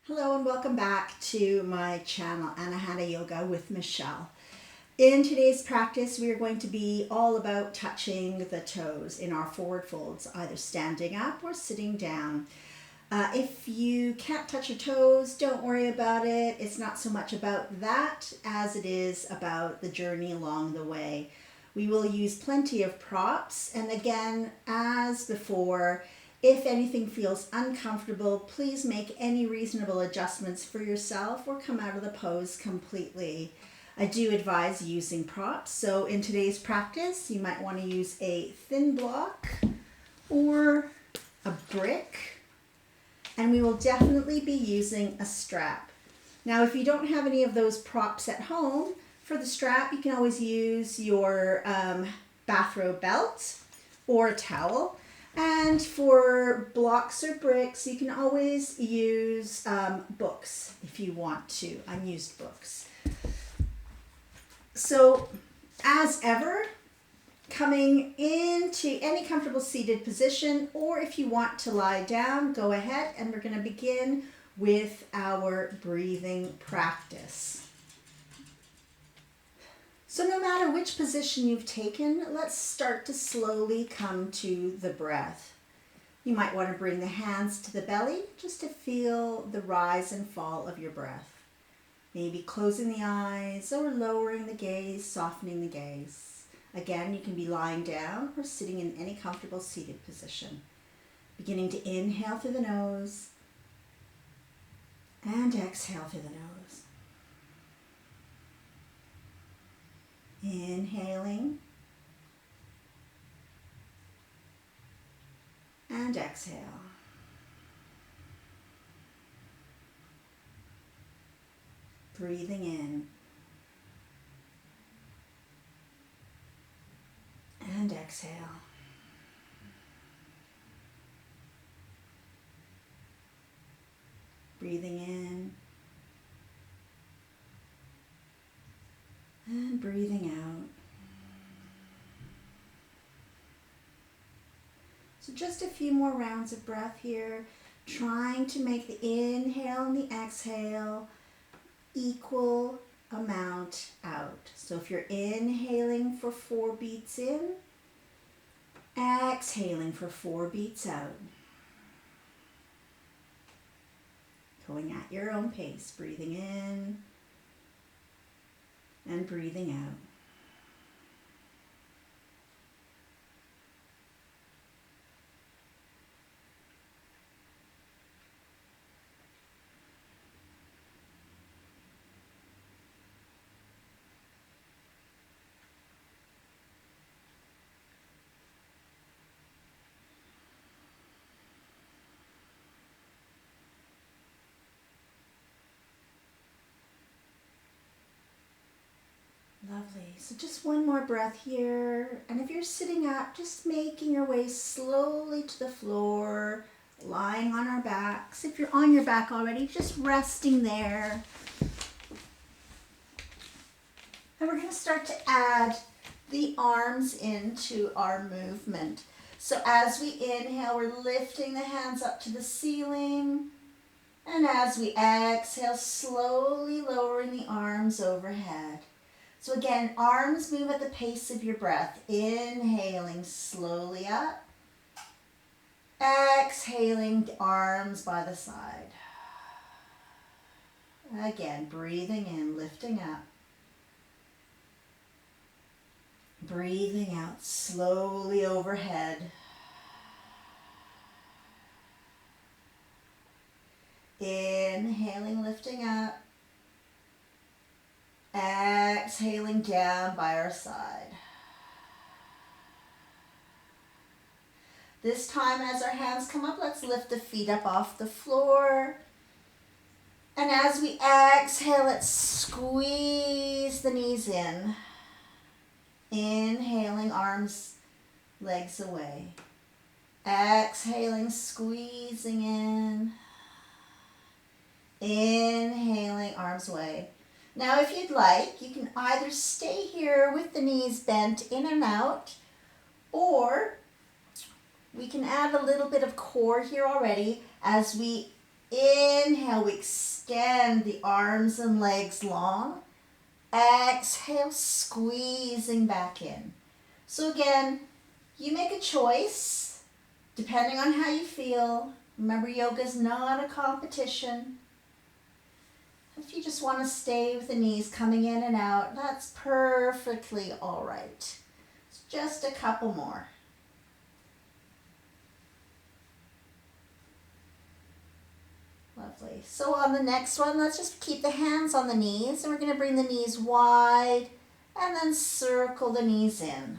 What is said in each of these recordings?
Hello and welcome back to my channel, Anahata Yoga with Michelle. In today's practice, we are going to be all about touching the toes in our forward folds, either standing up or sitting down. If you can't touch your toes, don't worry about it. It's not so much about that as it is about the journey along the way. We will use plenty of props, and again, as before, if anything feels uncomfortable, please make any reasonable adjustments for yourself or come out of the pose completely. I do advise using props, so in today's practice, you might want to use a thin block or a brick, and we will definitely be using a strap. Now, if you don't have any of those props at home, for the strap, you can always use your bathrobe belt or a towel. And for blocks or bricks, you can always use books if you want to, unused books. So, as ever, coming into any comfortable seated position, or if you want to lie down, go ahead, and we're going to begin with our breathing practice. So no matter which position you've taken, let's start to slowly come to the breath. You might want to bring the hands to the belly just to feel the rise and fall of your breath. Maybe closing the eyes or lowering the gaze, softening the gaze. Again, you can be lying down or sitting in any comfortable seated position. Beginning to inhale through the nose and exhale through the nose. Inhaling and exhale. Breathing in and exhale. Breathing in and breathing out. So just a few more rounds of breath here, trying to make the inhale and the exhale equal amount out. So if you're inhaling for 4 beats in, exhaling for 4 beats out. Going at your own pace, breathing in and breathing out. Lovely. So just one more breath here. And if you're sitting up, just making your way slowly to the floor, lying on our backs. If you're on your back already, just resting there. And we're going to start to add the arms into our movement. So as we inhale, we're lifting the hands up to the ceiling. And as we exhale, slowly lowering the arms overhead. So again, arms move at the pace of your breath. Inhaling slowly up. Exhaling, arms by the side. Again, breathing in, lifting up. Breathing out slowly overhead. Inhaling, lifting up. Exhaling down by our side. This time as our hands come up, let's lift the feet up off the floor. And as we exhale, let's squeeze the knees in. Inhaling, arms, legs away. Exhaling, squeezing in. Inhaling, arms away. Now, if you'd like, you can either stay here with the knees bent in and out, or we can add a little bit of core here already as we inhale, we extend the arms and legs long. Exhale, squeezing back in. So again, you make a choice depending on how you feel. Remember, yoga is not a competition. If you just want to stay with the knees coming in and out, that's perfectly all right. Just a couple more. Lovely. So on the next one, let's just keep the hands on the knees, and we're going to bring the knees wide and then circle the knees in.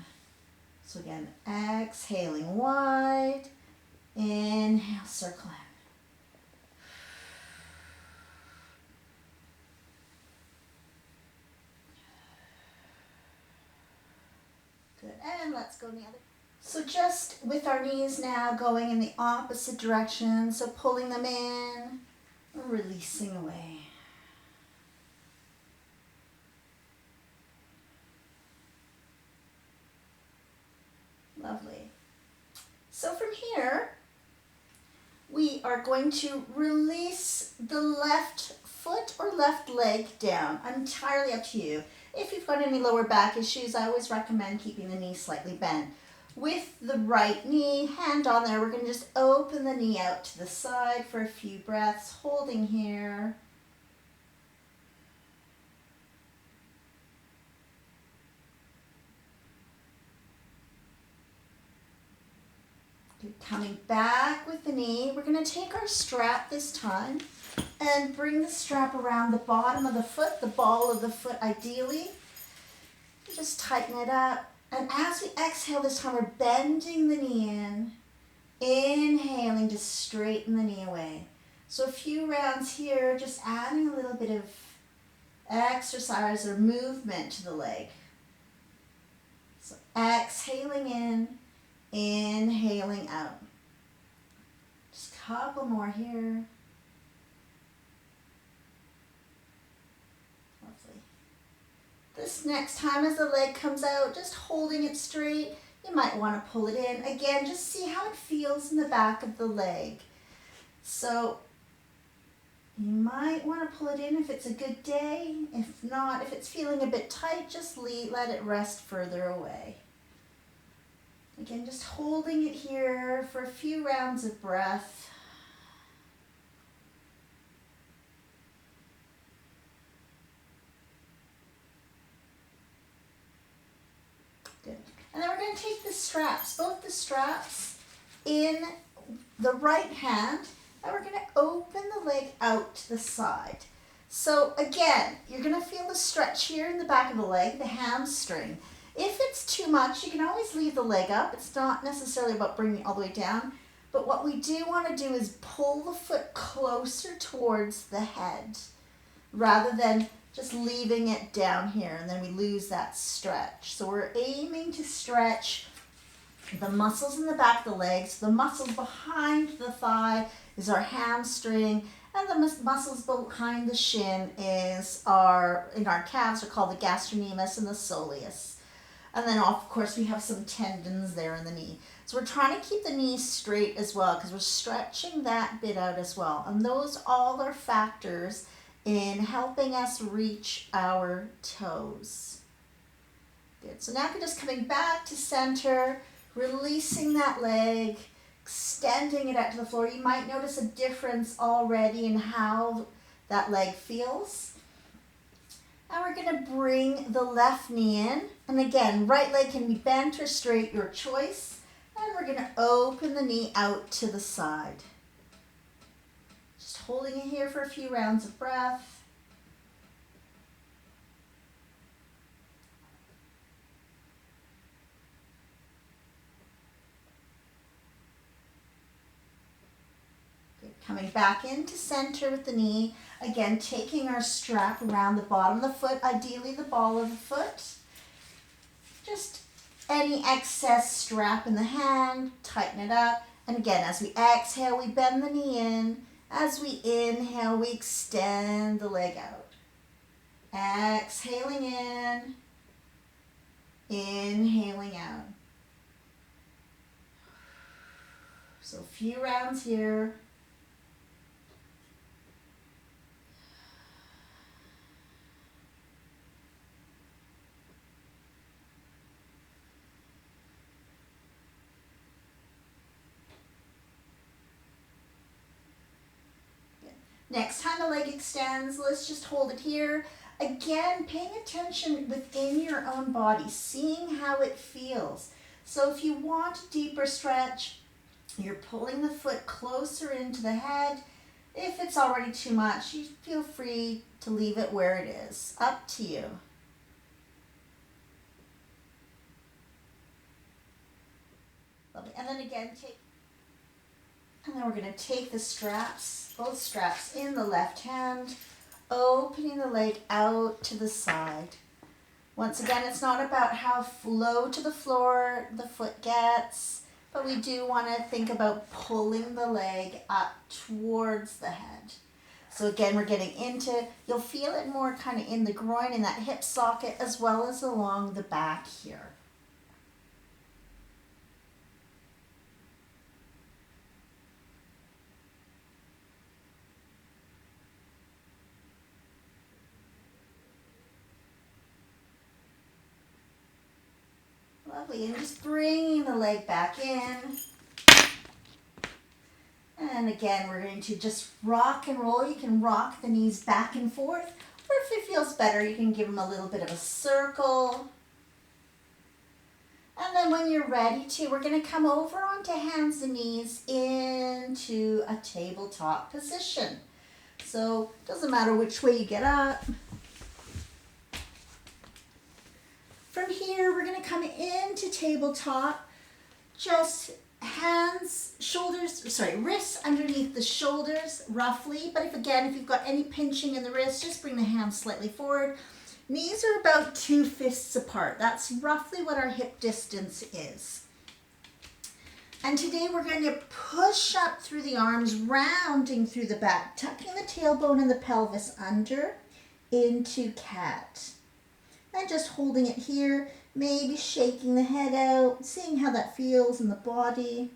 So again, exhaling wide, inhale, circle in. Good, and let's go the other. So just with our knees now going in the opposite direction, so pulling them in, releasing away. Lovely. So from here, we are going to release the left foot or left leg down. Entirely up to you. If you've got any lower back issues, I always recommend keeping the knee slightly bent. With the right knee, hand on there, we're going to just open the knee out to the side for a few breaths, holding here. Coming back with the knee, we're going to take our strap this time and bring the strap around the bottom of the foot, the ball of the foot ideally. Just tighten it up. And as we exhale this time, we're bending the knee in, inhaling to straighten the knee away. So a few rounds here, just adding a little bit of exercise or movement to the leg. So exhaling in, inhaling out. Just a couple more here. Lovely. This next time as the leg comes out, just holding it straight, you might want to pull it in. Again, just see how it feels in the back of the leg. So you might want to pull it in if it's a good day. If not, if it's feeling a bit tight, just let it rest further away. Again, just holding it here for a few rounds of breath. Good. And then we're going to take the straps, both the straps in the right hand, and we're going to open the leg out to the side. So again, you're going to feel the stretch here in the back of the leg, the hamstring. If it's too much, you can always leave the leg up. It's not necessarily about bringing it all the way down. But what we do want to do is pull the foot closer towards the head rather than just leaving it down here, and then we lose that stretch. So we're aiming to stretch the muscles in the back of the legs. The muscles behind the thigh is our hamstring, and the muscles behind the shin in our calves are called the gastrocnemius and the soleus. And then, of course, we have some tendons there in the knee. So we're trying to keep the knee straight as well because we're stretching that bit out as well. And those all are factors in helping us reach our toes. Good. So now we're just coming back to center, releasing that leg, extending it out to the floor. You might notice a difference already in how that leg feels. And we're going to bring the left knee in. And again, right leg can be bent or straight, your choice. And we're going to open the knee out to the side. Just holding it here for a few rounds of breath. Good. Coming back into center with the knee. Again, taking our strap around the bottom of the foot, ideally the ball of the foot. Just any excess strap in the hand, tighten it up. And again, as we exhale, we bend the knee in. As we inhale, we extend the leg out. Exhaling in, inhaling out. So a few rounds here. Next time the leg extends, let's just hold it here. Again, paying attention within your own body, seeing how it feels. So if you want a deeper stretch, you're pulling the foot closer into the head. If it's already too much, you feel free to leave it where it is. Up to you. Lovely. And then again, we're going to take the straps, both straps in the left hand, opening the leg out to the side. Once again, it's not about how low to the floor the foot gets, but we do want to think about pulling the leg up towards the head. So again, we're getting into, you'll feel it more kind of in the groin, in that hip socket, as well as along the back here. Lovely, and just bringing the leg back in. And again, we're going to just rock and roll. You can rock the knees back and forth, or if it feels better, you can give them a little bit of a circle. And then when you're ready to, we're going to come over onto hands and knees into a tabletop position. So it doesn't matter which way you get up. From here, we're going to come into tabletop, just wrists underneath the shoulders roughly. But if you've got any pinching in the wrist, just bring the hands slightly forward. Knees are about 2 fists apart. That's roughly what our hip distance is. And today we're going to push up through the arms, rounding through the back, tucking the tailbone and the pelvis under into cat. And just holding it here, maybe shaking the head out, seeing how that feels in the body.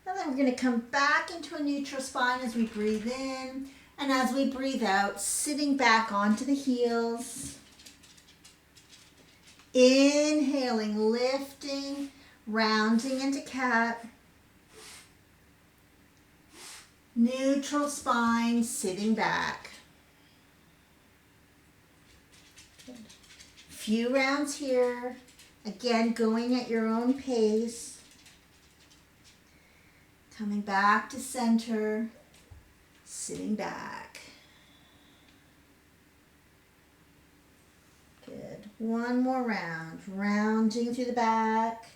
And then we're going to come back into a neutral spine as we breathe in. And as we breathe out, sitting back onto the heels. Inhaling, lifting, rounding into cat. Neutral spine, sitting back. Few rounds here. Again, going at your own pace. Coming back to center. Sitting back. Good. One more round. Rounding through the back.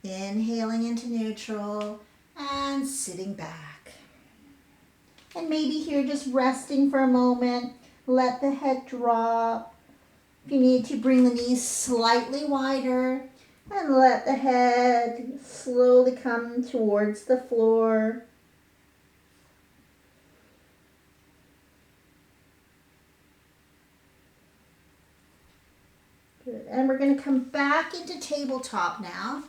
Inhaling into neutral and sitting back. And maybe here just resting for a moment. Let the head drop. If you need to, bring the knees slightly wider and let the head slowly come towards the floor. Good. And we're going to come back into tabletop now.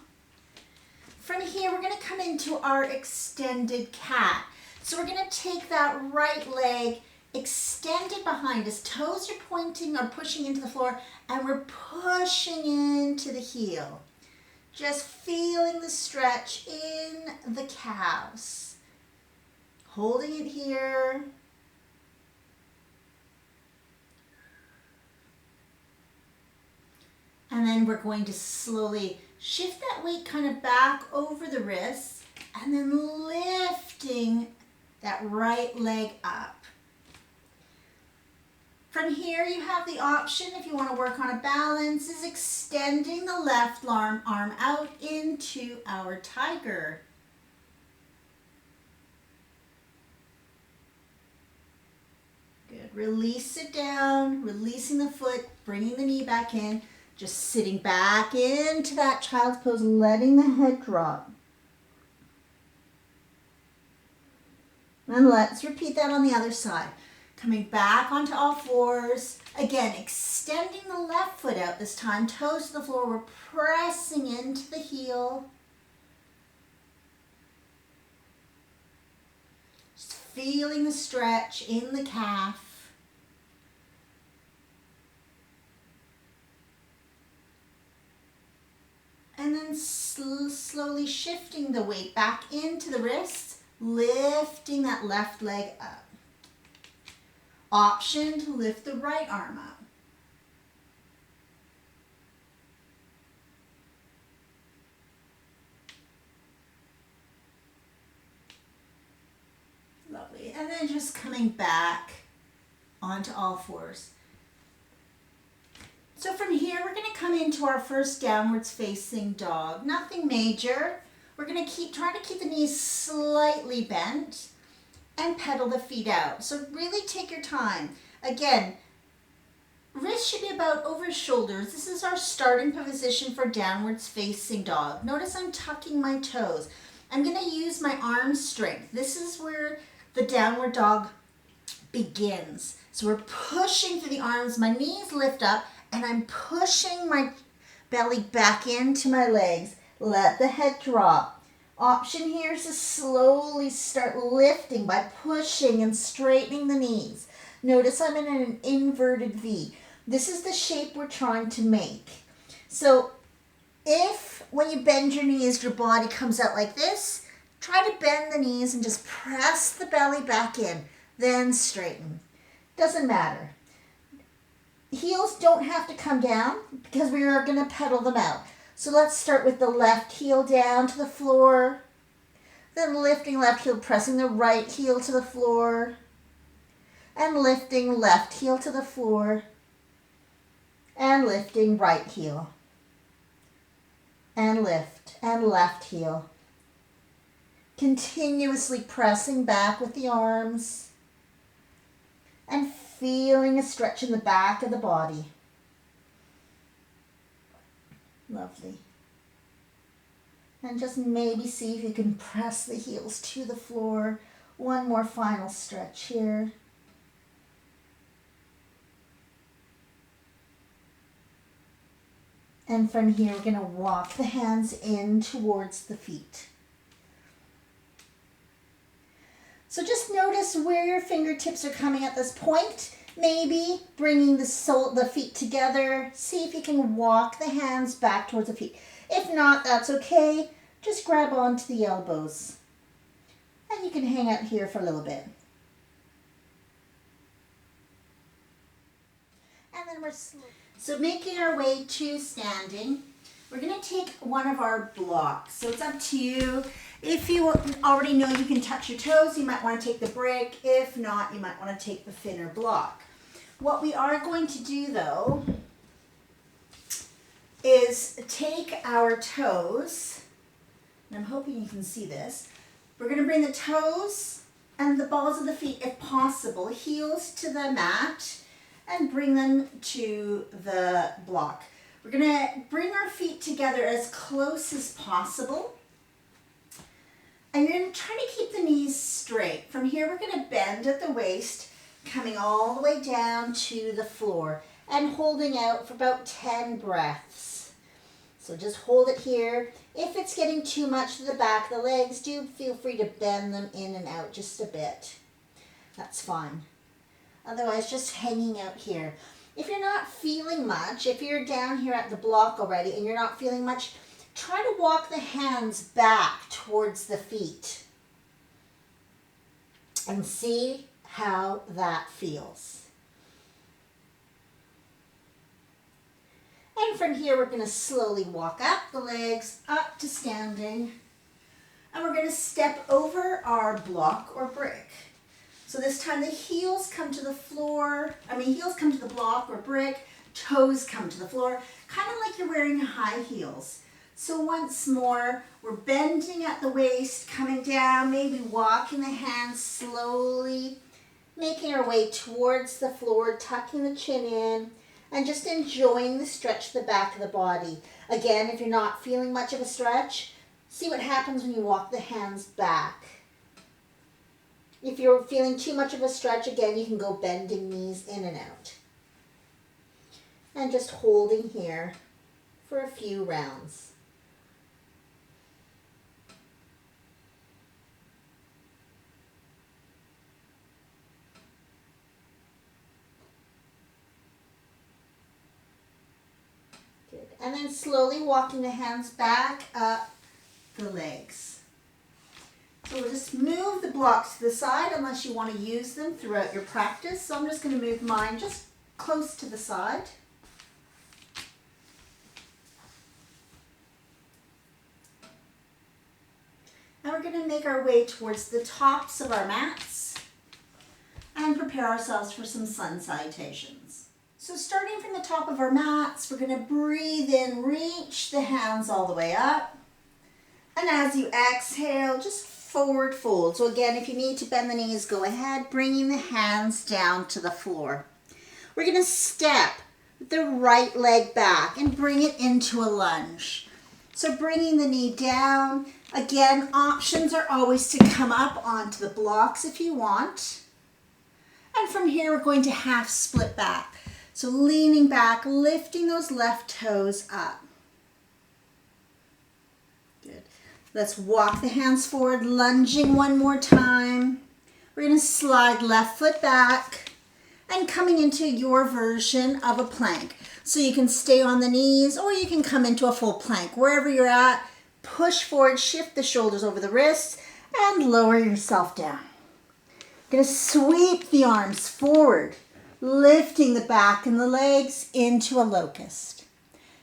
From here, we're going to come into our extended cat. So we're going to take that right leg extended behind us. Toes are pointing or pushing into the floor, and we're pushing into the heel. Just feeling the stretch in the calves. Holding it here. And then we're going to slowly shift that weight kind of back over the wrists, and then lifting that right leg up. From here, you have the option, if you want to work on a balance, is extending the left arm out into our tiger. Good. Release it down, releasing the foot, bringing the knee back in, just sitting back into that child's pose, letting the head drop. And let's repeat that on the other side. Coming back onto all fours. Again, extending the left foot out this time. Toes to the floor. We're pressing into the heel. Just feeling the stretch in the calf. And then slowly shifting the weight back into the wrists. lifting that left leg up. Option to lift the right arm up. Lovely. And then just coming back onto all fours. So from here, we're going to come into our first downwards facing dog. Nothing major. We're going to try to keep the knees slightly bent and pedal the feet out. So really take your time. Again, wrists should be about over shoulders. This is our starting position for downwards facing dog. Notice I'm tucking my toes. I'm going to use my arm strength. This is where the downward dog begins. So we're pushing through the arms. My knees lift up and I'm pushing my belly back into my legs. Let the head drop. Option here is to slowly start lifting by pushing and straightening the knees. Notice I'm in an inverted V. This is the shape we're trying to make. So if when you bend your knees, your body comes out like this, try to bend the knees and just press the belly back in, then straighten. Doesn't matter. Heels don't have to come down because we are going to pedal them out. So let's start with the left heel down to the floor, then lifting left heel, pressing the right heel to the floor, and lifting left heel to the floor, and lifting right heel, and lift, and left heel. Continuously pressing back with the arms, and feeling a stretch in the back of the body. Lovely. And just maybe see if you can press the heels to the floor. One more final stretch here. And from here, we're going to walk the hands in towards the feet. So just notice where your fingertips are coming at this point. Maybe bringing the feet together. See if you can walk the hands back towards the feet. If not, that's okay. Just grab onto the elbows. And you can hang out here for a little bit. And then we're so making our way to standing. We're going to take one of our blocks. So it's up to you. If you already know you can touch your toes, you might want to take the brick. If not, you might want to take the thinner block. What we are going to do though is take our toes, and I'm hoping you can see this. We're going to bring the toes and the balls of the feet, if possible, heels to the mat, and bring them to the block. We're going to bring our feet together as close as possible. And you're going to try to keep the knees straight. From here, we're going to bend at the waist, coming all the way down to the floor and holding out for about 10 breaths. So just hold it here. If it's getting too much to the back of the legs, do feel free to bend them in and out just a bit. That's fine. Otherwise, just hanging out here. If you're not feeling much, if you're down here at the block already and you're not feeling much, try to walk the hands back towards the feet and see how that feels. And from here, we're going to slowly walk up the legs, up to standing, and we're going to step over our block or brick. So this time the heels come to the floor, heels come to the block or brick, toes come to the floor, kind of like you're wearing high heels. So once more, we're bending at the waist, coming down, maybe walking the hands slowly, making our way towards the floor, tucking the chin in, and just enjoying the stretch to the back of the body. Again, if you're not feeling much of a stretch, see what happens when you walk the hands back. If you're feeling too much of a stretch, again, you can go bending knees in and out. And just holding here for a few rounds. Good. And then slowly walking the hands back up the legs. So we'll just move the blocks to the side unless you want to use them throughout your practice. So I'm just going to move mine just close to the side. And we're going to make our way towards the tops of our mats and prepare ourselves for some sun salutations. So starting from the top of our mats, we're going to breathe in, reach the hands all the way up. And as you exhale, just forward fold. So again, if you need to bend the knees, go ahead, bringing the hands down to the floor. We're going to step the right leg back and bring it into a lunge. So bringing the knee down. Again, options are always to come up onto the blocks if you want. And from here, we're going to half split back. So leaning back, lifting those left toes up. Good. Let's walk the hands forward, lunging one more time. We're going to slide left foot back and coming into your version of a plank. So you can stay on the knees or you can come into a full plank. Wherever you're at, push forward, shift the shoulders over the wrists and lower yourself down. Going to sweep the arms forward, lifting the back and the legs into a locust.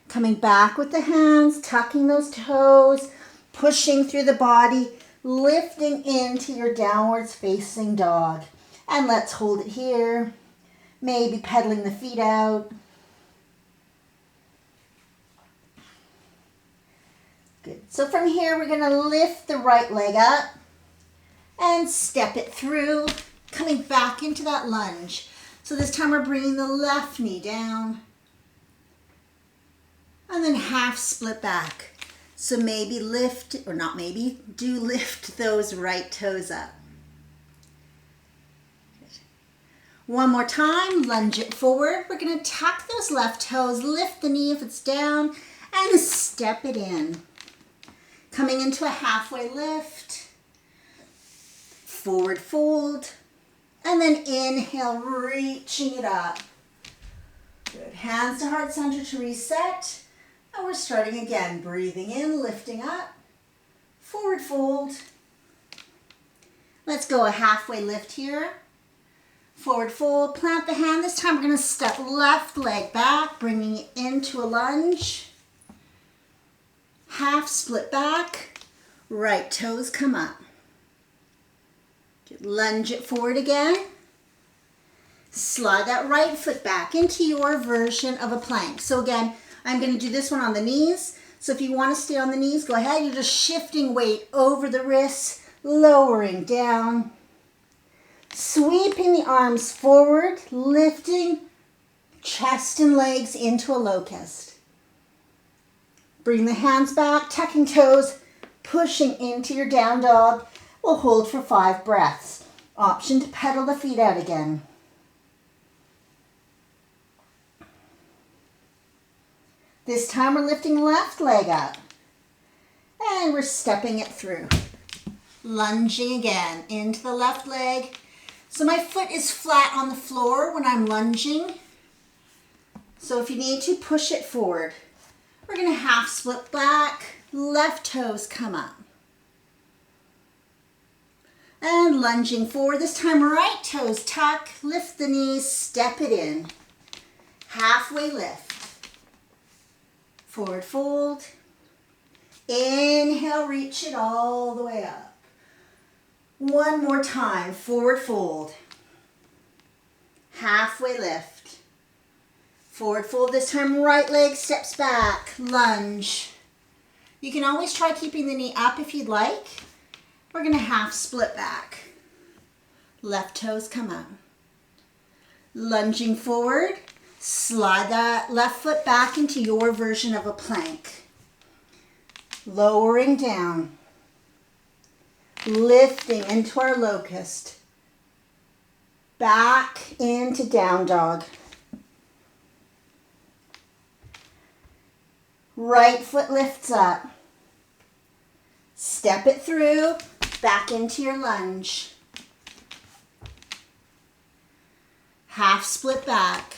Coming back with the hands, tucking those toes, pushing through the body, lifting into your downwards facing dog. And let's hold it here. Maybe pedaling the feet out. Good. So from here, we're going to lift the right leg up and step it through, coming back into that lunge. So this time we're bringing the left knee down and then half split back. So maybe lift, or not maybe, do lift those right toes up. Good. One more time, lunge it forward. We're going to tuck those left toes, lift the knee if it's down, and step it in. Coming into a halfway lift, forward fold, and then inhale, reaching it up. Good. Hands to heart center to reset. And we're starting again, breathing in, lifting up, forward fold. Let's go a halfway lift here. Forward fold, plant the hand. This time we're going to step left leg back, bringing it into a lunge. Half split back, right toes come up. Lunge it forward again. Slide that right foot back into your version of a plank. So again, I'm going to do this one on the knees. So if you want to stay on the knees, go ahead. You're just shifting weight over the wrists, lowering down, sweeping the arms forward, lifting chest and legs into a locust. Bring the hands back, tucking toes, pushing into your down dog. We'll hold for 5 breaths. Option to pedal the feet out again. This time we're lifting left leg up. And we're stepping it through. Lunging again into the left leg. So my foot is flat on the floor when I'm lunging. So if you need to, push it forward. We're going to half split back. Left toes come up. And lunging forward. This time right toes tuck. Lift the knees. Step it in. Halfway lift. Forward fold. Inhale, reach it all the way up. One more time. Forward fold. Halfway lift. Forward fold. This time right leg steps back. Lunge. You can always try keeping the knee up if you'd like. We're going to half split back. Left toes come up. Lunging forward. Slide that left foot back into your version of a plank. Lowering down. Lifting into our locust. Back into down dog. Right foot lifts up. Step it through. Back into your lunge. Half split back.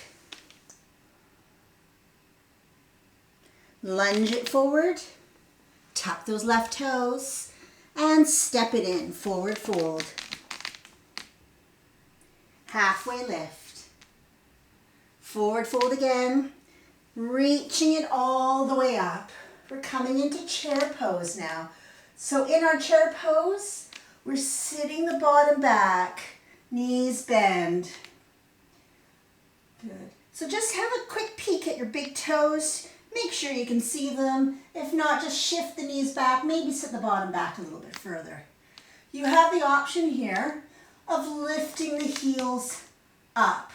Lunge it forward, tuck those left toes, and step it in, forward fold. Halfway lift. Forward fold again, reaching it all the way up. We're coming into chair pose now. So in our chair pose, we're sitting the bottom back, knees bend. Good. So just have a quick peek at your big toes. Make sure you can see them. If not, just shift the knees back, maybe sit the bottom back a little bit further. You have the option here of lifting the heels up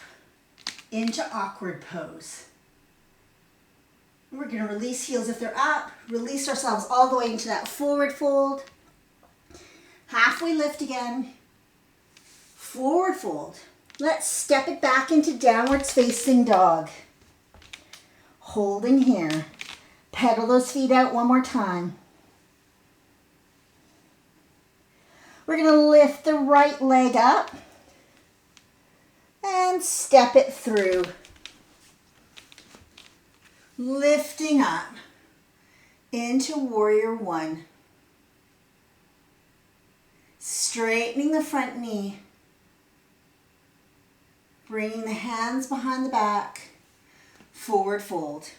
into awkward pose. We're going to release heels if they're up, release ourselves all the way into that forward fold. Halfway lift again, forward fold. Let's step it back into downwards facing dog. Holding here. Pedal those feet out one more time. We're going to lift the right leg up and step it through. Lifting up into warrior one. Straightening the front knee. Bringing the hands behind the back. Forward fold.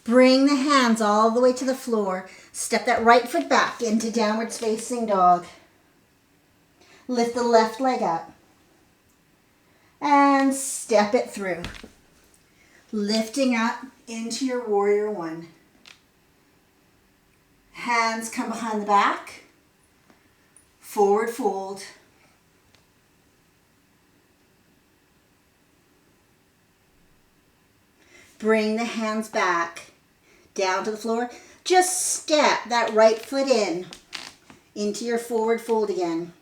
Bring the hands all the way to the floor. Step that right foot back into downwards facing dog. Lift the left leg up. And step it through. Lifting up into your warrior one. Hands come behind the back. Forward fold. Bring the hands back down to the floor. Just step that right foot in into your forward fold again.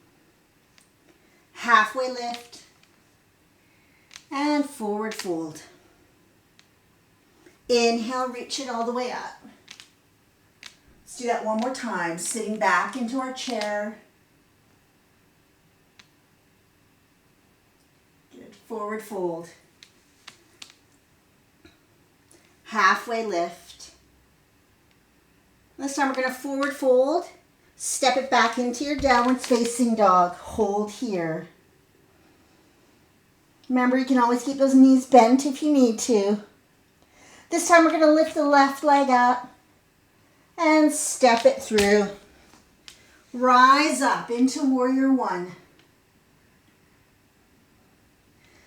Halfway lift and forward fold. Inhale, reach it all the way up. Let's do that one more time, sitting back into our chair. Good, forward fold. Halfway lift. This time we're going to forward fold, step it back into your downwards facing dog. Hold here. Remember, you can always keep those knees bent if you need to. This time we're going to lift the left leg up and step it through. Rise up into warrior one.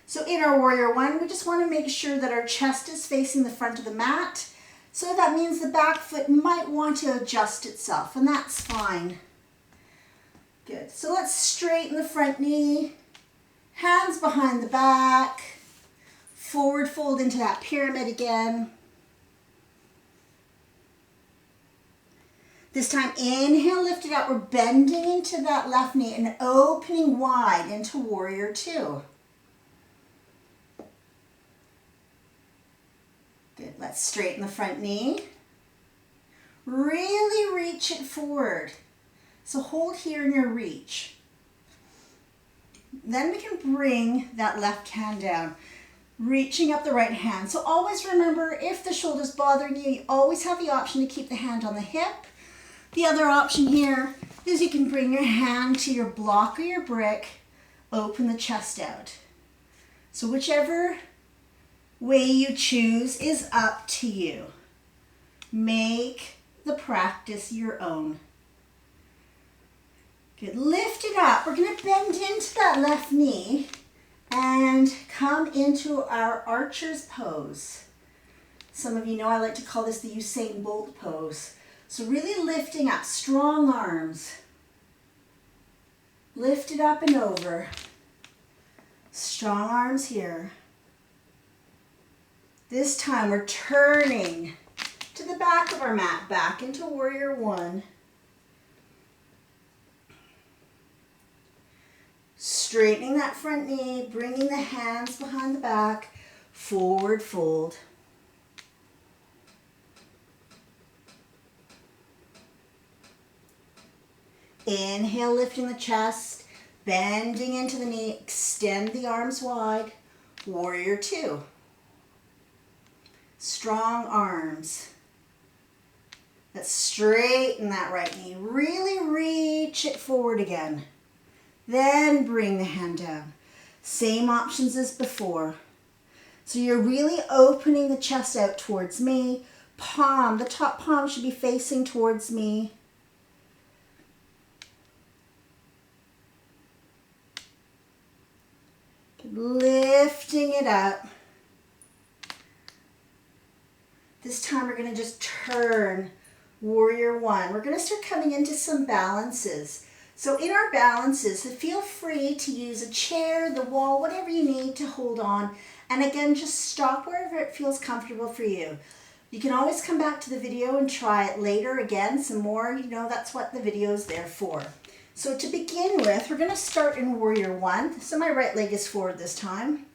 So in our warrior one, we just want to make sure that our chest is facing the front of the mat. So that means the back foot might want to adjust itself, and that's fine. Good. So let's straighten the front knee. Hands behind the back. Forward fold into that pyramid again. This time, inhale, lift it up. We're bending into that left knee and opening wide into warrior two. Good. Let's straighten the front knee. Really reach it forward. So hold here in your reach. Then we can bring that left hand down, reaching up the right hand. So always remember, if the shoulder's bothering you, you always have the option to keep the hand on the hip. The other option here is you can bring your hand to your block or your brick, open the chest out. So whichever way you choose is up to you. Make the practice your own. Good. Lift it up. We're going to bend into that left knee and come into our archer's pose. Some of you know I like to call this the Usain Bolt pose. So really lifting up, strong arms. Lift it up and over. Strong arms here. This time we're turning to the back of our mat, back into warrior one. Straightening that front knee, bringing the hands behind the back, forward fold. Inhale, lifting the chest, bending into the knee, extend the arms wide, warrior two. Strong arms. Let's straighten that right knee. Really reach it forward again. Then bring the hand down. Same options as before. So you're really opening the chest out towards me. Palm, the top palm should be facing towards me. Lifting it up. This time we're going to just turn warrior one. We're going to start coming into some balances. So in our balances, feel free to use a chair, the wall, whatever you need to hold on. And again, just stop wherever it feels comfortable for you. You can always come back to the video and try it later again, some more. You know, that's what the video is there for. So to begin with, we're going to start in warrior one. So my right leg is forward this time.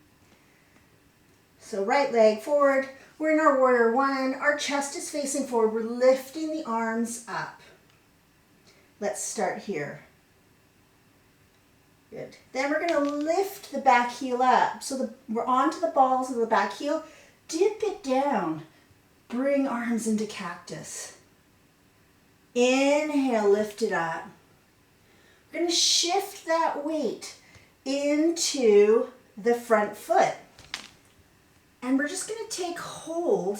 So right leg forward. We're in our warrior one. Our chest is facing forward. We're lifting the arms up. Let's start here. Good. Then we're going to lift the back heel up. So we're onto the balls of the back heel. Dip it down. Bring arms into cactus. Inhale, lift it up. We're going to shift that weight into the front foot. And we're just going to take hold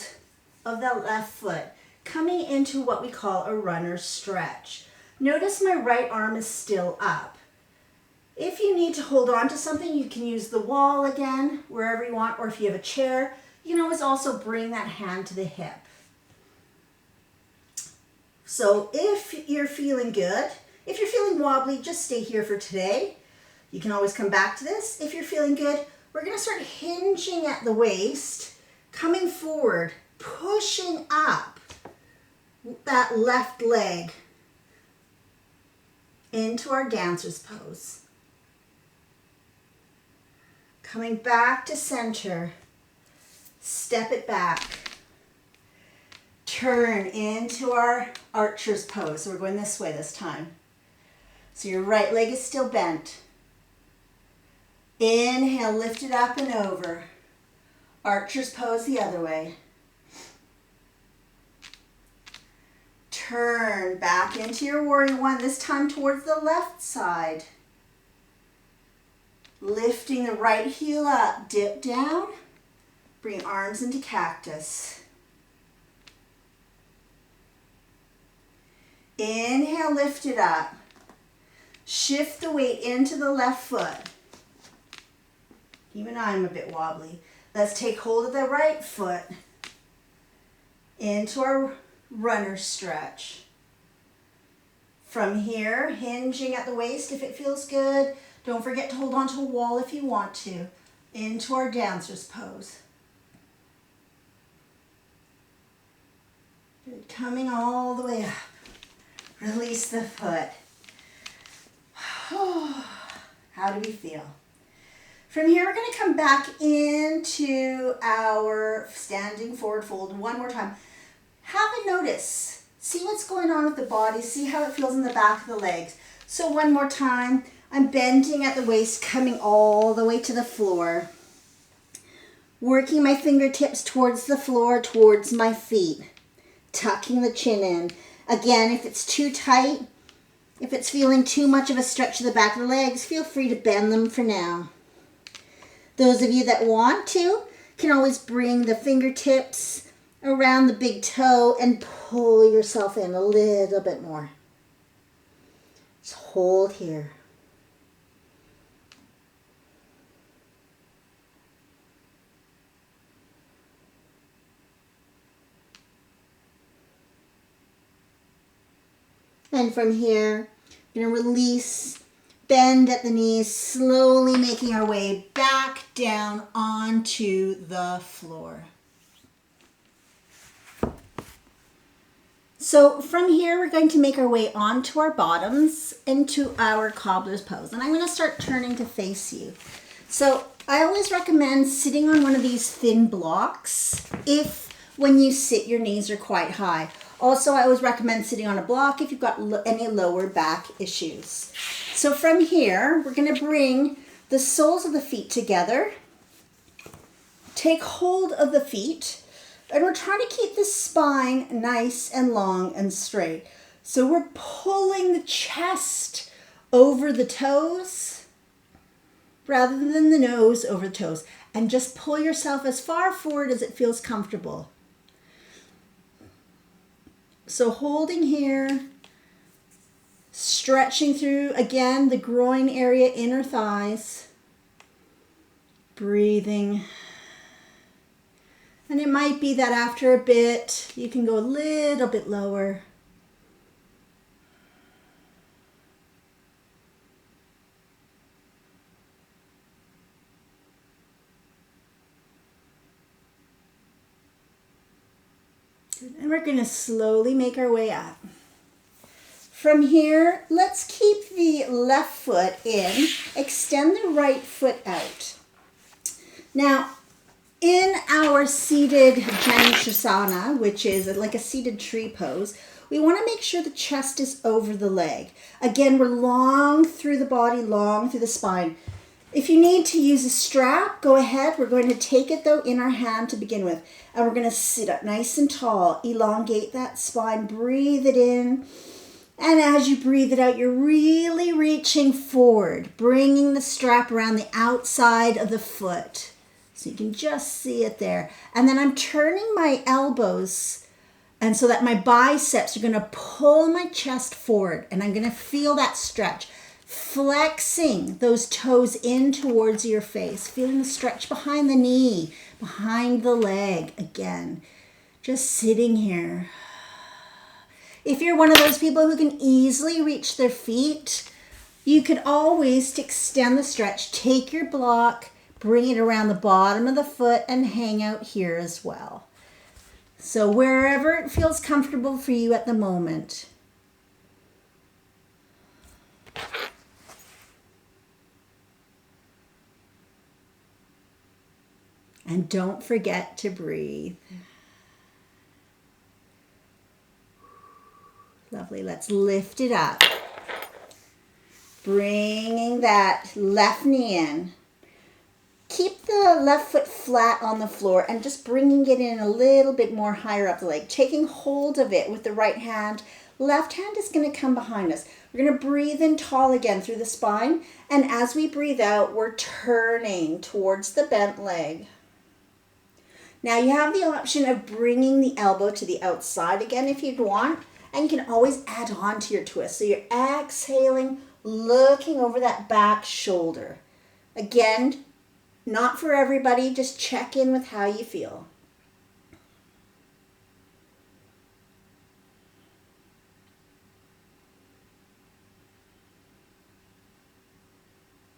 of that left foot, coming into what we call a runner stretch. Notice my right arm is still up. If you need to hold on to something, you can use the wall again, wherever you want, or if you have a chair, you can always also bring that hand to the hip. So if you're feeling good, if you're feeling wobbly, just stay here for today. You can always come back to this. If you're feeling good, we're going to start hinging at the waist, coming forward, pushing up that left leg into our dancer's pose. Coming back to center, step it back. Turn into our archer's pose. So we're going this way this time. So your right leg is still bent. Inhale, lift it up and over. Archer's pose the other way. Turn back into your warrior one, this time towards the left side. Lifting the right heel up, dip down, bring arms into cactus. Inhale, lift it up. Shift the weight into the left foot. Even I'm a bit wobbly. Let's take hold of the right foot into our runner stretch. From here, hinging at the waist if it feels good. Don't forget to hold on to a wall if you want to. Into our dancer's pose. Good. Coming all the way up. Release the foot. How do we feel? From here, we're going to come back into our standing forward fold one more time. Have a notice. See what's going on with the body. See how it feels in the back of the legs. So one more time. I'm bending at the waist, coming all the way to the floor. Working my fingertips towards the floor, towards my feet. Tucking the chin in. Again, if it's too tight, if it's feeling too much of a stretch to the back of the legs, feel free to bend them for now. Those of you that want to can always bring the fingertips around the big toe and pull yourself in a little bit more. Just hold here. And from here, we're going to release, bend at the knees, slowly making our way back down onto the floor. So from here, we're going to make our way onto our bottoms into our cobbler's pose. And I'm going to start turning to face you. So I always recommend sitting on one of these thin blocks if when you sit your knees are quite high. Also, I always recommend sitting on a block if you've got any lower back issues. So from here, we're going to bring the soles of the feet together. Take hold of the feet And we're trying to keep the spine nice and long and straight. So we're pulling the chest over the toes rather than the nose over the toes. And just pull yourself as far forward as it feels comfortable. So holding here, stretching through, again, the groin area, inner thighs. Breathing. And it might be that after a bit, you can go a little bit lower. And we're going to slowly make our way up. From here, let's keep the left foot in, extend the right foot out. Now, in our seated Janusasana, which is like a seated tree pose, we want to make sure the chest is over the leg. Again, we're long through the body, long through the spine. If you need to use a strap, go ahead. We're going to take it, though, in our hand to begin with. And we're going to sit up nice and tall. Elongate that spine. Breathe it in. And as you breathe it out, you're really reaching forward, bringing the strap around the outside of the foot. So you can just see it there. And then I'm turning my elbows, and so that my biceps are going to pull my chest forward, and I'm going to feel that stretch. Flexing those toes in towards your face, feeling the stretch behind the knee, behind the leg. Again, just sitting here. If you're one of those people who can easily reach their feet, you could always, to extend the stretch, take your block, bring it around the bottom of the foot and hang out here as well. So wherever it feels comfortable for you at the moment. And don't forget to breathe. Lovely. Let's lift it up. Bringing that left knee in. Keep the left foot flat on the floor and just bringing it in a little bit more higher up the leg. Taking hold of it with the right hand. Left hand is going to come behind us. We're going to breathe in tall again through the spine. And as we breathe out, we're turning towards the bent leg. Now you have the option of bringing the elbow to the outside again if you'd want. And you can always add on to your twist. So you're exhaling, looking over that back shoulder. Again, not for everybody, just check in with how you feel.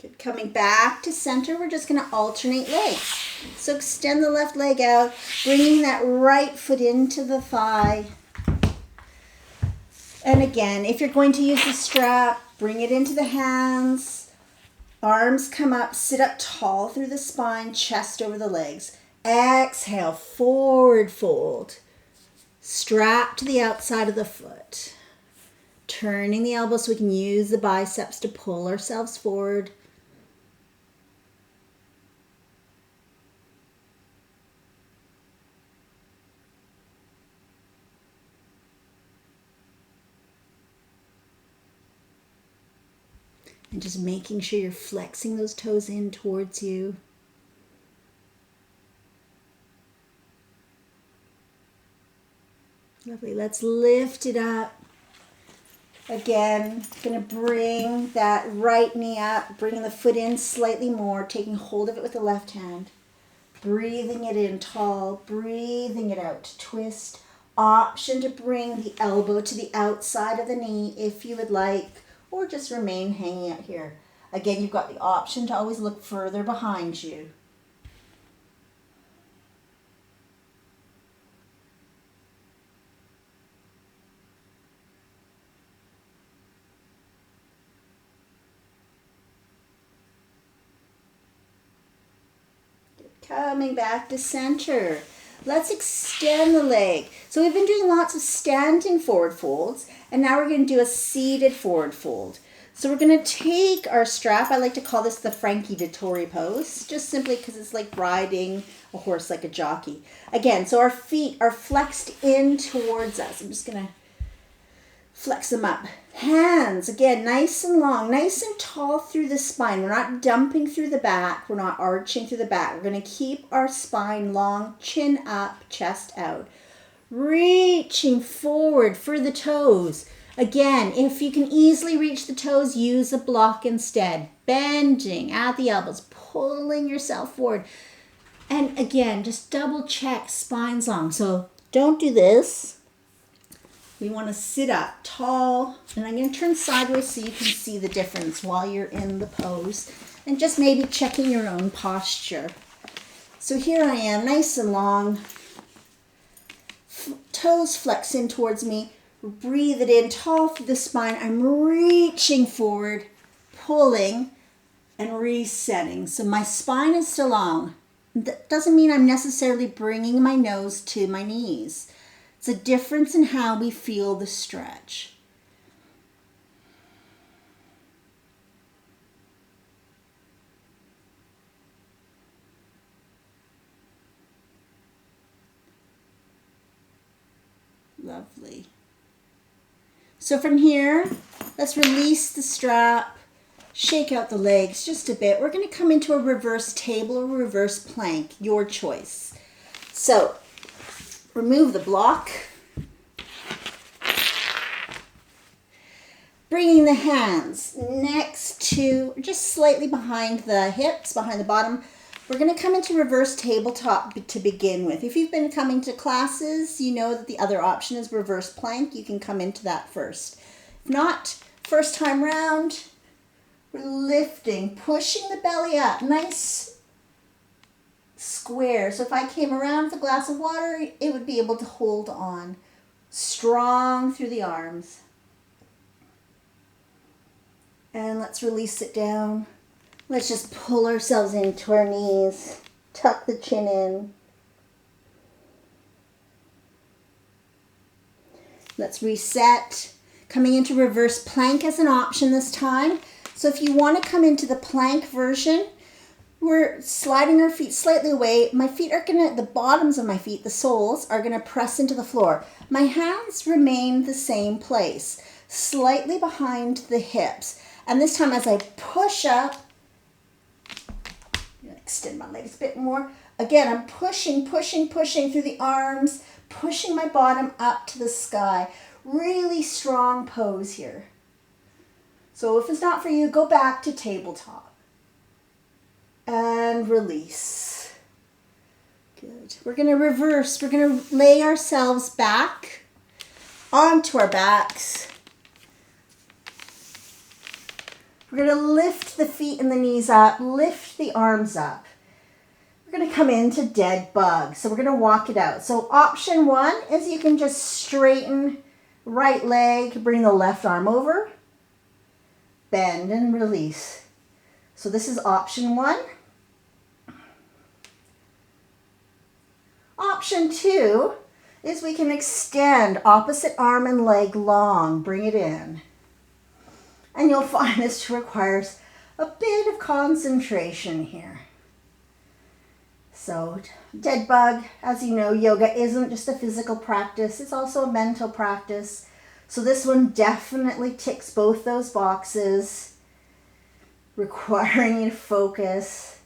Good. Coming back to center, we're just going to alternate legs. So extend the left leg out, bringing that right foot into the thigh. And again, if you're going to use the strap, bring it into the hands. Arms come up, sit up tall through the spine, chest over the legs. Exhale, forward fold. Strap to the outside of the foot. Turning the elbows so we can use the biceps to pull ourselves forward. And just making sure you're flexing those toes in towards you. Lovely. Let's lift it up. Again, going to bring that right knee up, bringing the foot in slightly more, taking hold of it with the left hand. Breathing it in tall, breathing it out. Twist. Option to bring the elbow to the outside of the knee if you would like, or just remain hanging out here. Again, you've got the option to always look further behind you. Coming back to center. Let's extend the leg. So we've been doing lots of standing forward folds, and now we're going to do a seated forward fold. So we're going to take our strap. I like to call this the Frankie Dettori pose, just simply because it's like riding a horse like a jockey. Again, so our feet are flexed in towards us. I'm just going to flex them up. Hands, again, nice and long, nice and tall through the spine. We're not dumping through the back. We're not arching through the back. We're going to keep our spine long, chin up, chest out. Reaching forward for the toes. Again, if you can easily reach the toes, use a block instead. Bending at the elbows, pulling yourself forward. And again, just double check spine's long. So don't do this. We want to sit up tall. And I'm going to turn sideways so you can see the difference while you're in the pose. And just maybe checking your own posture. So here I am, nice and long. Toes flex in towards me. Breathe it in, tall through the spine. I'm reaching forward, pulling, and resetting. So my spine is still long. That doesn't mean I'm necessarily bringing my nose to my knees. It's a difference in how we feel the stretch. Lovely. So from here, let's release the strap, shake out the legs just a bit. We're going to come into a reverse table or reverse plank, your choice. So remove the block. Bringing the hands next to, just slightly behind the hips, behind the bottom. We're going to come into reverse tabletop to begin with. If you've been coming to classes, you know that the other option is reverse plank. You can come into that first. If not, first time round, we're lifting, pushing the belly up, nice square. So if I came around with a glass of water, it would be able to hold on. Strong through the arms. And let's release it down. Let's just pull ourselves into our knees. Tuck the chin in. Let's reset. Coming into reverse plank as an option this time. So if you want to come into the plank version, we're sliding our feet slightly away. My feet are the bottoms of my feet, the soles, are going to press into the floor. My hands remain the same place, slightly behind the hips. And this time as I push up, extend my legs a bit more. Again, I'm pushing through the arms, pushing my bottom up to the sky. Really strong pose here. So if it's not for you, go back to tabletop. And release. Good. We're going to reverse. We're going to lay ourselves back onto our backs. We're going to lift the feet and the knees up, lift the arms up. We're going to come into dead bug. So we're going to walk it out. So option one is you can just straighten right leg, bring the left arm over, bend and release. So this is option one. Option two is we can extend opposite arm and leg long, bring it in. And you'll find this requires a bit of concentration here. So dead bug, as you know, yoga isn't just a physical practice, it's also a mental practice. So this one definitely ticks both those boxes, requiring you to focus.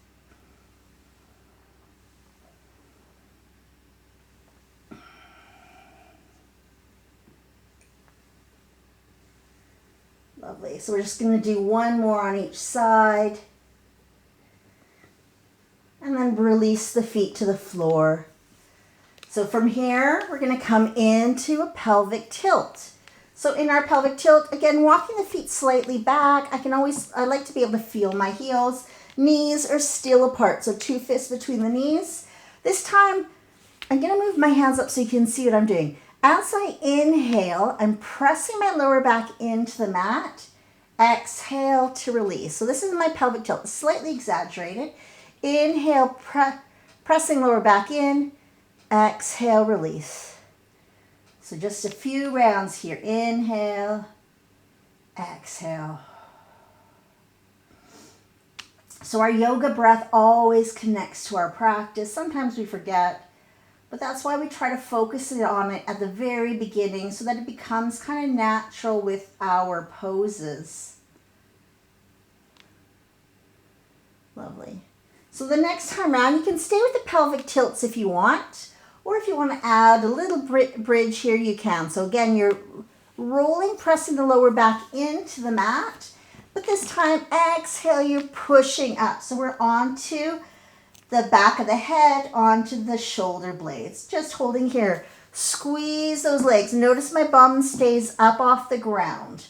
Lovely. So we're just going to do one more on each side. And then release the feet to the floor. So from here, we're going to come into a pelvic tilt. So in our pelvic tilt, again, walking the feet slightly back. I like to be able to feel my heels. Knees are still apart. So 2 fists between the knees. This time, I'm going to move my hands up so you can see what I'm doing. As I inhale, I'm pressing my lower back into the mat. Exhale to release. So this is my pelvic tilt, slightly exaggerated. Inhale, pressing lower back in. Exhale, release. So just a few rounds here. Inhale, exhale. So our yoga breath always connects to our practice. Sometimes we forget, but that's why we try to focus on it at the very beginning so that it becomes kind of natural with our poses. Lovely. So the next time around, you can stay with the pelvic tilts if you want, or if you want to add a little bridge here, you can. So again, you're rolling, pressing the lower back into the mat, but this time, exhale, you're pushing up. So we're onto the back of the head, onto the shoulder blades. Just holding here. Squeeze those legs. Notice my bum stays up off the ground.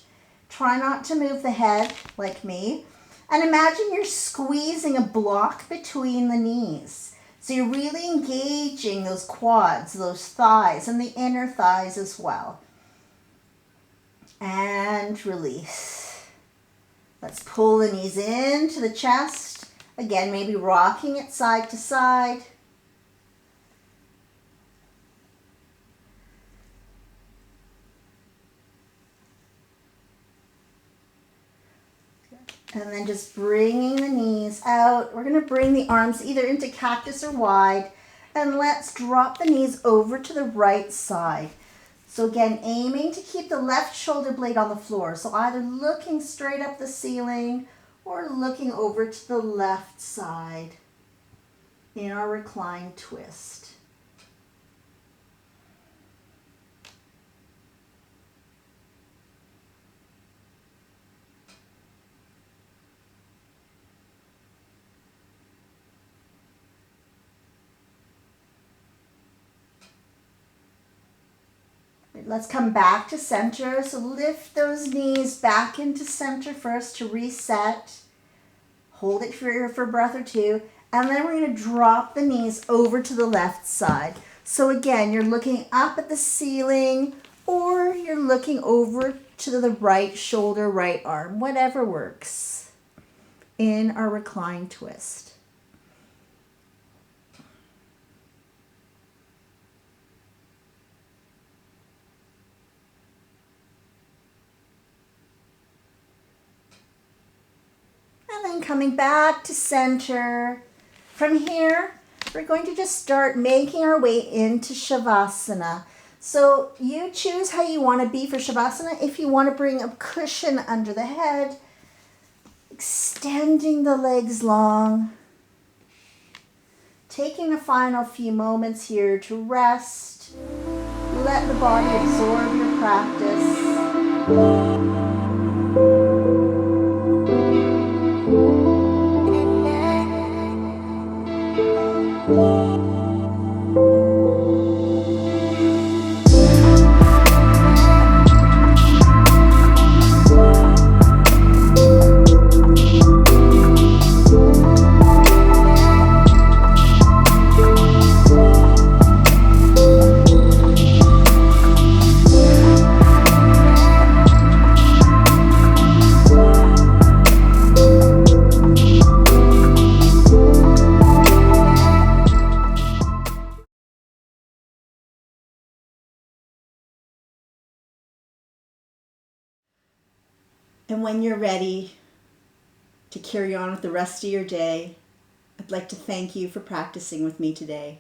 Try not to move the head like me. And imagine you're squeezing a block between the knees. So you're really engaging those quads, those thighs, and the inner thighs as well. And release. Let's pull the knees into the chest. Again, maybe rocking it side to side. And then just bringing the knees out. We're going to bring the arms either into cactus or wide. And let's drop the knees over to the right side. So again, aiming to keep the left shoulder blade on the floor. So either looking straight up the ceiling or looking over to the left side in our reclined twist. Let's come back to center. So lift those knees back into center first to reset. Hold it for a breath or two. And then we're going to drop the knees over to the left side. So again, you're looking up at the ceiling or you're looking over to the right shoulder, right arm, whatever works in our reclined twist. And then coming back to center. From here, we're going to just start making our way into Shavasana. So you choose how you want to be for Shavasana. If you want to bring a cushion under the head, extending the legs long. Taking the final few moments here to rest. Let the body absorb your practice. And when you're ready to carry on with the rest of your day, I'd like to thank you for practicing with me today.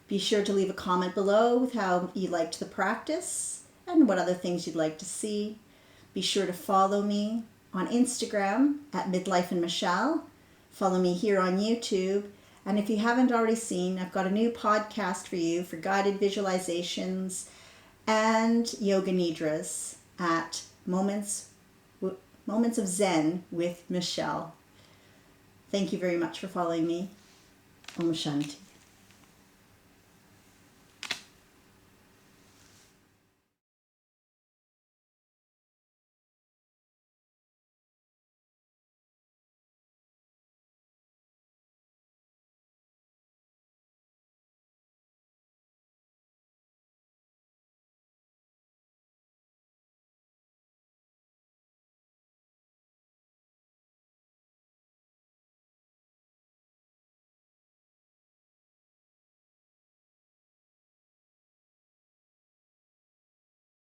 Be sure to leave a comment below with how you liked the practice and what other things you'd like to see. Be sure to follow me on Instagram at Midlife and Michelle. Follow me here on YouTube. And if you haven't already seen, I've got a new podcast for you for guided visualizations and yoga nidras at Moments of Zen with Michelle. Thank you very much for following me. Om Shanti.